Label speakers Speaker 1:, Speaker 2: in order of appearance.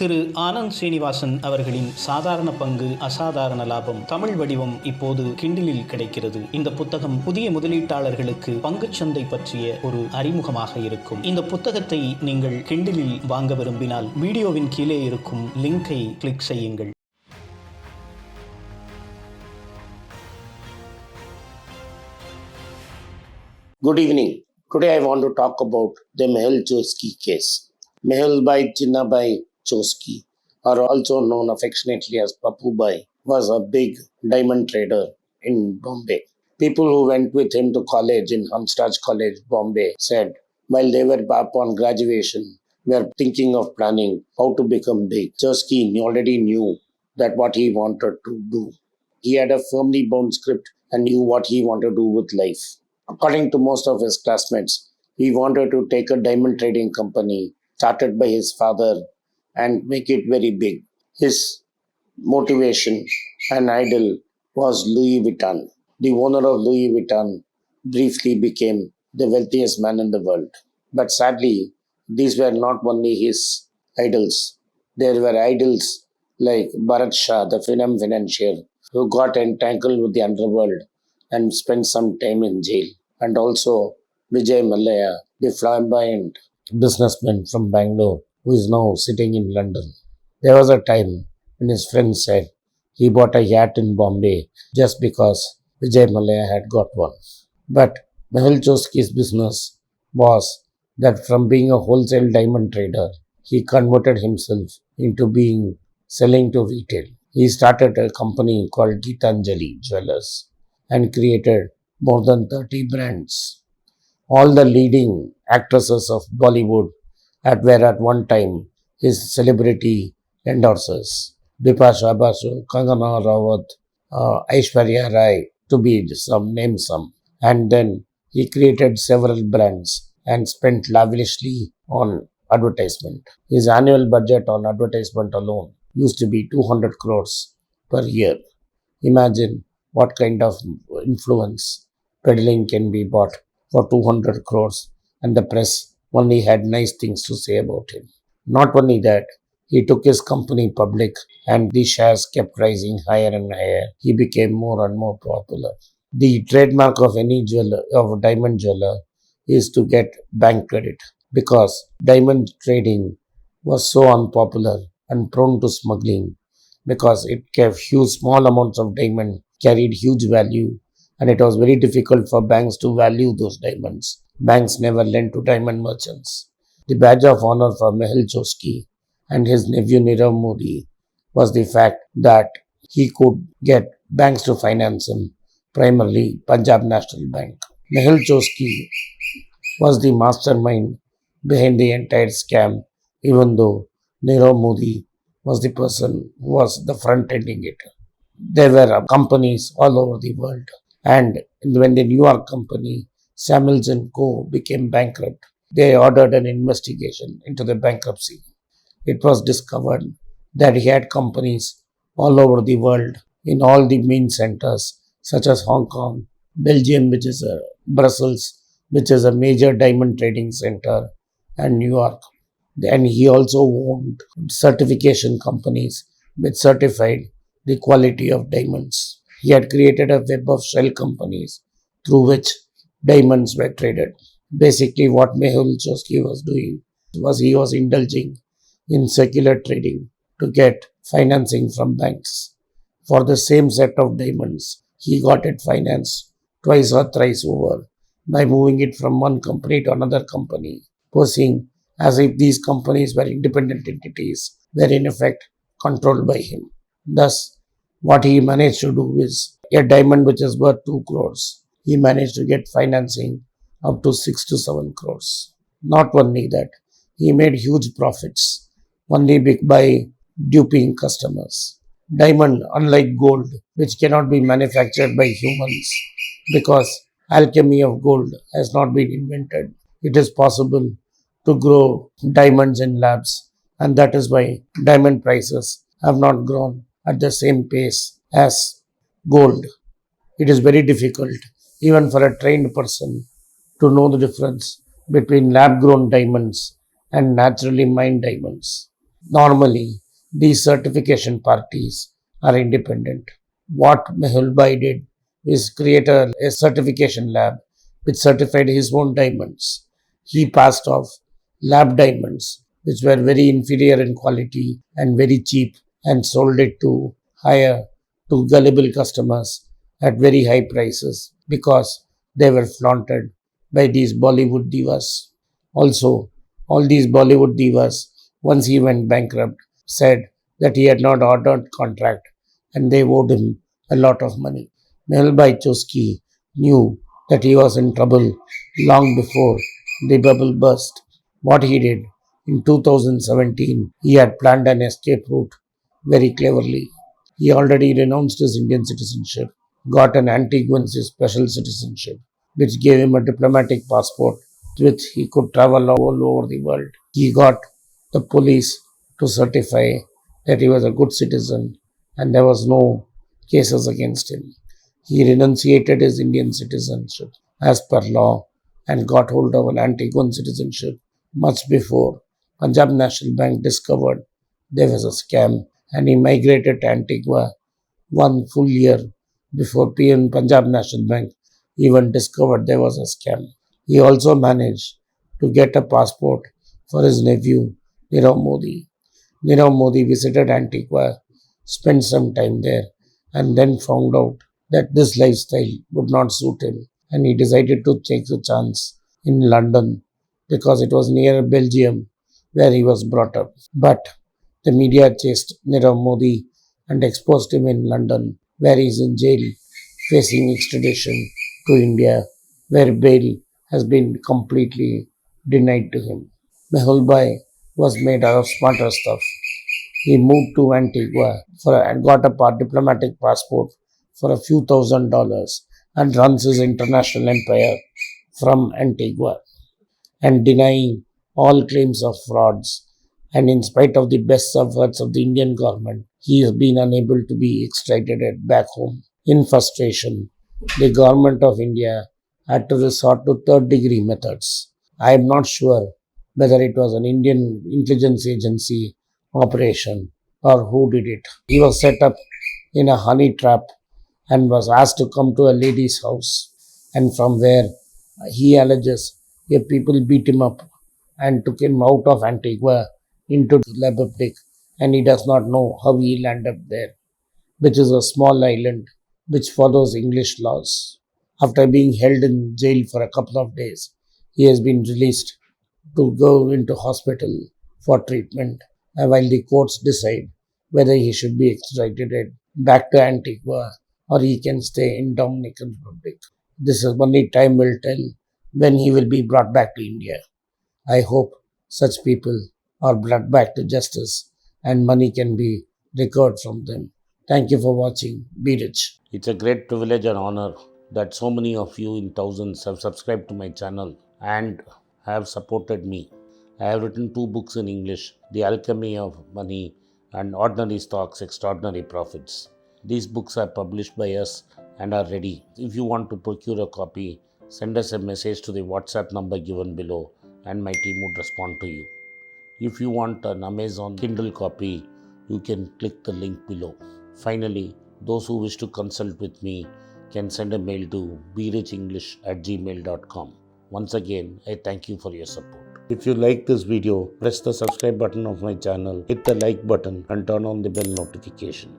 Speaker 1: திரு ஆனந்த் ஸ்ரீனிவாசன் அவர்களின் சாதாரண பங்கு அசாதாரண லாபம் தமிழ் வடிவம் இப்போது கிண்டிலில் கிடைக்கிறது. இந்த புத்தகம் புதிய முதலீட்டாளர்களுக்கு பங்குச்சந்தை பற்றிய ஒரு அறிமுகமாக இருக்கும். இந்த புத்தகத்தை நீங்கள் கிண்டிலில் வாங்க விரும்பினால் வீடியோவின் கீழே இருக்கும் லிங்கை கிளிக் செய்யுங்கள்.
Speaker 2: Good evening. Today I want to talk about the Mehul Choksey case. Mehul Bhai Chinnabhai Choksey, or also known affectionately as Pappu Bhai, was a big diamond trader in Bombay. People who went with him to college in Hansraj College, Bombay, said while they were upon graduation, were thinking of planning how to become big. Choksey already knew that what he wanted to do. He had a firmly bound script and knew what he wanted to do with life. According to most of his classmates, he wanted to take a diamond trading company started by his father and make it very big. His motivation and idol was Louis Vuitton. The owner of Louis Vuitton briefly became the wealthiest man in the world. But sadly, these were not only his idols. There were idols like Bharat Shah, the financier, who got entangled with the underworld and spent some time in jail. And also Vijay Mallya, the flamboyant businessman from Bangalore, who is now sitting in London. There was a time when his friend said he bought a yacht in Bombay just because Vijay Mallya had got one. But Mehul Choksey's business was that from being a wholesale diamond trader, he converted himself into selling to retail. He started a company called Geetanjali Jewellers and created more than 30 brands. All the leading actresses of Bollywood were at one time his celebrity endorsers. Bipasha Basu, Kangana Ranaut, Aishwarya Rai, to be name some. And then he created several brands and spent lavishly on advertisement. His annual budget on advertisement alone used to be 200 crores per year. Imagine what kind of influence peddling can be bought for 200 crores, and the press only had nice things to say about him. Not only that, he took his company public and the shares kept rising higher and higher. He became more and more popular. The trademark of any jeweler, of a diamond jeweler, is to get bank credit, because diamond trading was so unpopular and prone to smuggling, because it gave huge small amounts of diamond carried huge value, and it was very difficult for banks to value those diamonds. Banks never lent to diamond merchants. The badge of honor for Mehul Choksey and his nephew Nirav Modi was the fact that he could get banks to finance him, primarily Punjab National Bank. Mehul Choksey was the mastermind behind the entire scam, even though Nirav Modi was the person who was the front ending it. There were companies all over the world. And when the New York company, Samuels & Co. became bankrupt, they ordered an investigation into the bankruptcy. It was discovered that he had companies all over the world in all the main centers, such as Hong Kong, Belgium, which is Brussels, which is a major diamond trading center, and New York. And he also owned certification companies which certified the quality of diamonds. He had created a web of shell companies through which diamonds were traded. Basically, what Mehul Choksey was doing was he was indulging in secular trading to get financing from banks. For the same set of diamonds, he got it financed twice or thrice over by moving it from one company to another company, posing as if these companies were independent entities, were in effect controlled by him. Thus, what he managed to do is a diamond which is worth 2 crores. He managed to get financing up to 6 to 7 crores. Not only that, he made huge profits only by duping customers. Diamond, unlike gold, which cannot be manufactured by humans because alchemy of gold has not been invented, it is possible to grow diamonds in labs, and that is why diamond prices have not grown at the same pace as gold. It is very difficult, even for a trained person, to know the difference between lab grown diamonds and naturally mined diamonds. Normally, these certification parties are independent. What Mehul Bhai did is create a certification lab which certified his own diamonds. He passed off lab diamonds, which were very inferior in quality and very cheap, and sold it to higher to gullible customers at very high prices because they were flaunted by these Bollywood divas. Also, all these Bollywood divas, once he went bankrupt, said that he had not ordered contract and they owed him a lot of money. Mehul Bhai Choski knew that he was in trouble long before the bubble burst. What he did in 2017, he had planned an escape route very cleverly. He already renounced his Indian citizenship, got an Antiguan special citizenship, which gave him a diplomatic passport with which he could travel all over the world. He got the police to certify that he was a good citizen and there was no cases against him. He renunciated his Indian citizenship as per law and got hold of an Antiguan citizenship much before Punjab National Bank discovered there was a scam, and he migrated to Antigua 1 full year before PM Punjab National Bank even discovered there was a scam. He also managed to get a passport for his nephew Nirav Modi. Nirav Modi visited Antigua, spent some time there, and then found out that this lifestyle would not suit him, and he decided to take the chance in London because it was near Belgium where he was brought up. But the media chased Nirav Modi and exposed him in London, where he is in jail facing extradition to India, where bail has been completely denied to him. Mehul Bhai was made out of smarter stuff. He moved to Antigua and got a diplomatic passport for a few $1,000s and runs his international empire from Antigua and denying all claims of frauds. And in spite of the best efforts of the Indian government, he has been unable to be extradited back home. In frustration, the government of India had to resort to third degree methods. I am not sure whether it was an Indian intelligence agency operation or who did it. He was set up in a honey trap and was asked to come to a lady's house, and from where he alleges people beat him up and took him out of Antigua into the Republic, and he does not know how he landed there, which is a small island which follows English laws. After being held in jail for a couple of days, he has been released to go into hospital for treatment while the courts decide whether he should be extradited back to Antigua or he can stay in Dominican Republic. This is only time will tell when he will be brought back to India. I hope such people are brought back to justice and money can be recovered from them. Thank you for watching. Be rich. It's a great privilege and honor that so many of you in thousands have subscribed to my channel and have supported me. I have written 2 books in English, The Alchemy of Money and Ordinary Stocks, Extraordinary Profits. These books are published by us and are ready. If you want to procure a copy, send us a message to the WhatsApp number given below and my team would respond to you. If you want an Amazon Kindle copy, you can click the link below. Finally, those who wish to consult with me can send a mail to berichenglish@gmail.com. Once again, I thank you for your support. If you like this video, press the subscribe button of my channel, hit the like button and turn on the bell notification.